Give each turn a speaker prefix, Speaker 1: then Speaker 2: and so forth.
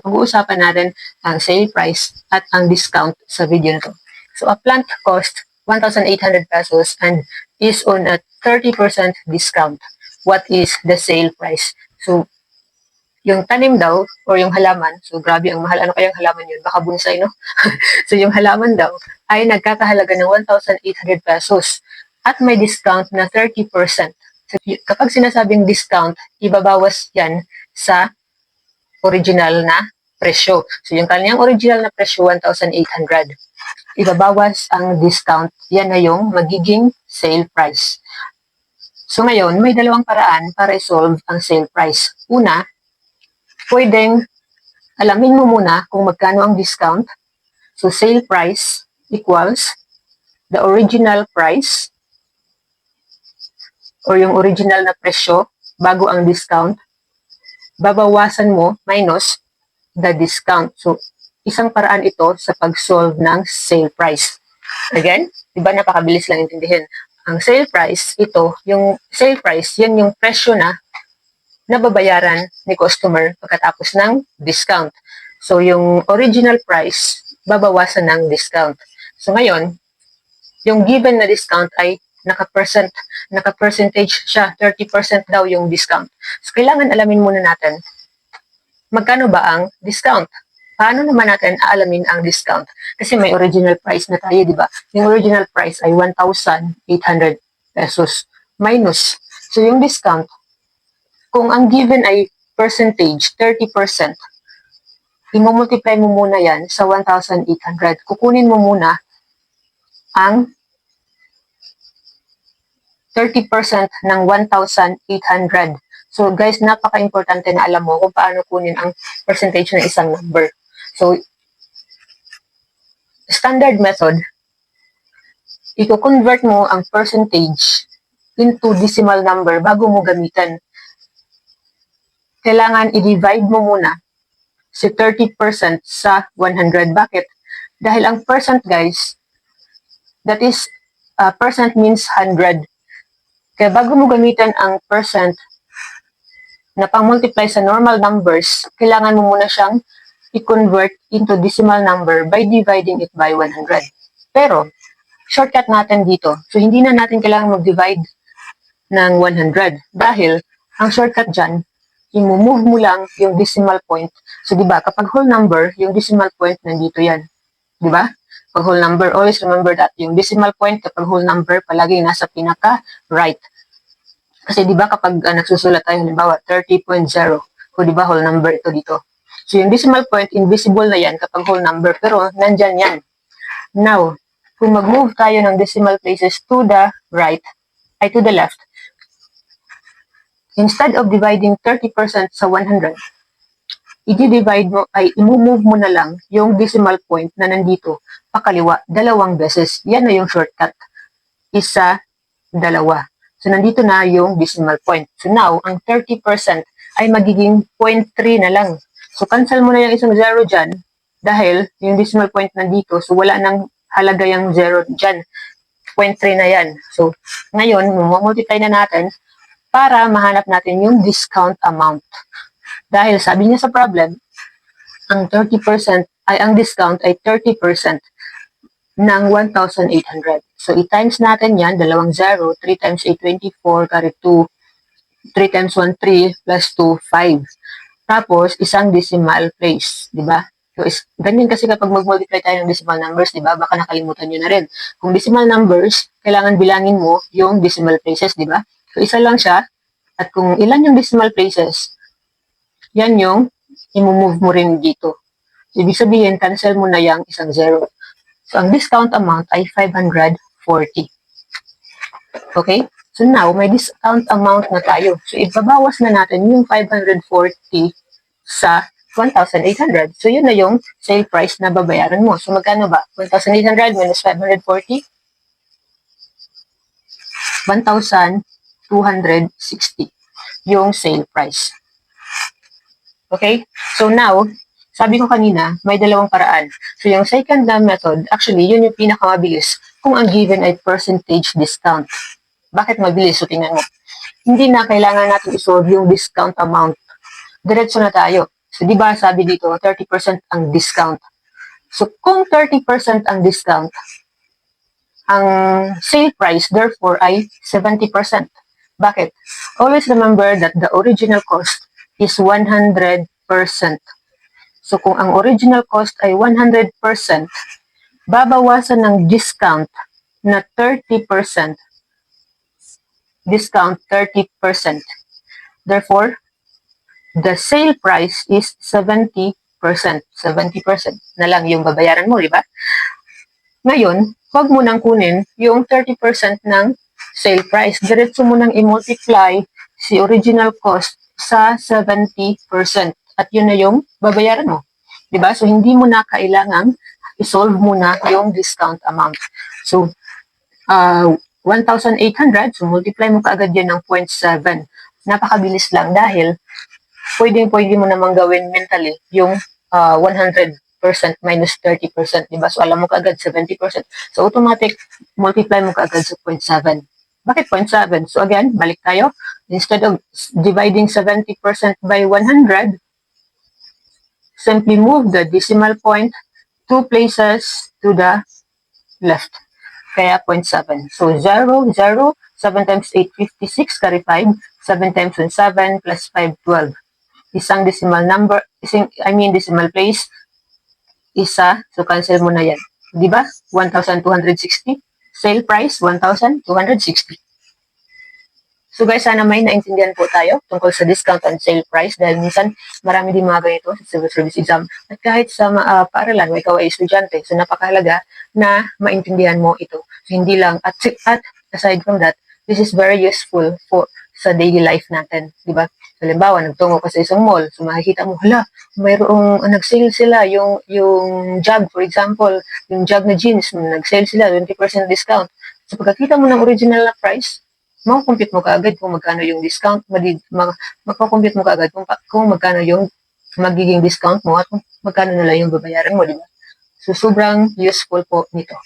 Speaker 1: Pag-uusapan natin ang sale price at ang discount sa video na to. So, a plant cost 1,800 pesos and is on a 30% discount. What is the sale price? So, yung tanim daw or yung halaman, so grabe ang mahal. Ano kayang halaman yun? Baka bonsai, no? So, yung halaman daw ay nagkakahalaga ng 1,800 pesos at may discount na 30%. So, kapag sinasabing discount, ibabawas yan sa original na presyo. So, yung kanyang original na presyo, 1,800. Ibabawas ang discount, yan na yung magiging sale price. So, ngayon, may dalawang paraan para i-solve ang sale price. Una, pwedeng alamin mo muna kung magkano ang discount. So, sale price equals the original price or yung original na presyo bago ang discount. Babawasan mo minus the discount. So, isang paraan ito sa pag-solve ng sale price. Again, di ba napakabilis lang intindihin. Ang sale price, yung sale price, yan yung presyo na nababayaran ni customer pagkatapos ng discount. So, yung original price, babawasan ng discount. So, ngayon, yung given na discount ay naka-percentage siya, 30% daw yung discount. So, kailangan alamin muna natin, magkano ba ang discount? Paano naman natin aalamin ang discount? Kasi may original price na tayo, di ba? Yung original price ay 1,800 pesos minus. So, yung discount, kung ang given ay percentage, 30%, i-multiply mo muna yan sa 1,800. Kukunin mo muna ang 30% ng 1,800. So, guys, napaka-importante na alam mo kung paano kunin ang percentage ng isang number. So, standard method, i-convert mo ang percentage into decimal number bago mo gamitan. Kailangan i-divide mo muna si 30% sa 100. Bakit? Dahil ang percent, guys, that is, percent means 100. Kaya bago mo gamitan ang percent na pang-multiply sa normal numbers, kailangan mo muna siyang i-convert into decimal number by dividing it by 100. Pero, shortcut natin dito. So, hindi na natin kailangan mag-divide ng 100 dahil ang shortcut dyan, i-move mo lang yung decimal point. So, di ba, kapag whole number, yung decimal point nandito yan. Di ba? Pag whole number, always remember that yung decimal point kapag whole number, palagi nasa pinaka-right. Kasi di ba kapag nagsusulat tayo, halimbawa 30.0, o di ba whole number ito dito. So yung decimal point, invisible na yan kapag whole number, pero nandyan yan. Now, kung mag-move tayo ng decimal places to the right, ay to the left, instead of dividing 30% sa 100, i-divide mo, ay i-move mo na lang yung decimal point na nandito pakaliwa, 2 beses. Yan na yung shortcut. Isa, 2. So, nandito na yung decimal point. So, now, ang 30% ay magiging 0.3 na lang. So, cancel mo na yung isang 0 dyan dahil yung decimal point nandito. So, wala nang halaga yung 0 dyan. 0.3 na yan. So, ngayon, multiply na natin para mahanap natin yung discount amount. Dahil sabi niya sa problem, ang 30% ay ang discount ay 30% ng 1,800. So, i-times natin yan, 2 0, 3 times 8, 24, carry 2, 3 times 1, 3, plus 2, 5. Tapos, isang decimal place, di ba? So, ganyan kasi kapag mag-multiply tayo ng decimal numbers, di ba? Baka nakalimutan nyo na rin. Kung decimal numbers, kailangan bilangin mo yung decimal places, di ba? So, isa lang siya. At kung ilan yung decimal places, yan yung i-move mo rin dito. So, ibig sabihin, cancel mo na yung isang 0. So, ang discount amount ay 540. Okay? So, now, may discount amount na tayo. So, ibabawas na natin yung 540 sa 1,800. So, yun na yung sale price na babayaran mo. So, magkano ba? 1,800 minus 540? 1,260 yung sale price. Okay? So, now, sabi ko kanina, may dalawang paraan. So, yung second na method, actually, yun yung pinakamabilis kung ang given ay percentage discount. Bakit mabilis? So, tingnan mo. Hindi na kailangan natin isolve yung discount amount. Diretso na tayo. So, di ba sabi dito, 30% ang discount. So, kung 30% ang discount, ang sale price, therefore, ay 70%. Bakit? Always remember that the original cost is 100%. So, kung ang original cost ay 100%, babawasan ng discount na 30%. Discount 30%. Therefore, the sale price is 70%. 70% na lang yung babayaran mo, di ba? Ngayon, huwag mo nang kunin yung 30% ng sale price. Diretso mo nang i-multiply si original cost sa 70%. At yun na yung babayaran mo. Diba? So, hindi mo na kailangang i-solve muna yung discount amount. So, 1,800, so multiply mo kaagad yun ng 0.7. Napakabilis lang dahil pwede mo namang gawin mentally yung 100% minus 30%, diba? So, alam mo kaagad 70%. So, automatic, multiply mo kaagad sa 0.7. Bakit 0.7? So, again, balik tayo. Instead of dividing 70% by 100, simply move the decimal point 2 places to the left. Kaya 0.7. So, 0, 0, 7 times 8, 56, carry 5. 7 times 1, 7, plus 5, 12. Isang decimal number, decimal place, isa. So, cancel mo na yan. Diba? 1,260. Sale price, 1,260. So guys, sana may naintindihan po tayo tungkol sa discount and sale price dahil minsan marami din mga ganito sa civil service exam. At kahit sa paaralan, ikaw ay estudyante, so napakahalaga na maintindihan mo ito. So, hindi lang, at aside from that, this is very useful sa daily life natin, di ba? Halimbawa, nagtungo ka sa isang mall, so makikita mo, hala, mayroong nag-sale sila, yung jug, for example, yung jug na jeans, nag-sale sila, 20% discount. So pagkakita mo ng original na price, makakompute mo kaagad kung magkano yung discount, makakompute mo kaagad kung magkano yung magiging discount mo at kung magkano na lang yung babayaran mo, di ba? So, sobrang useful po nito.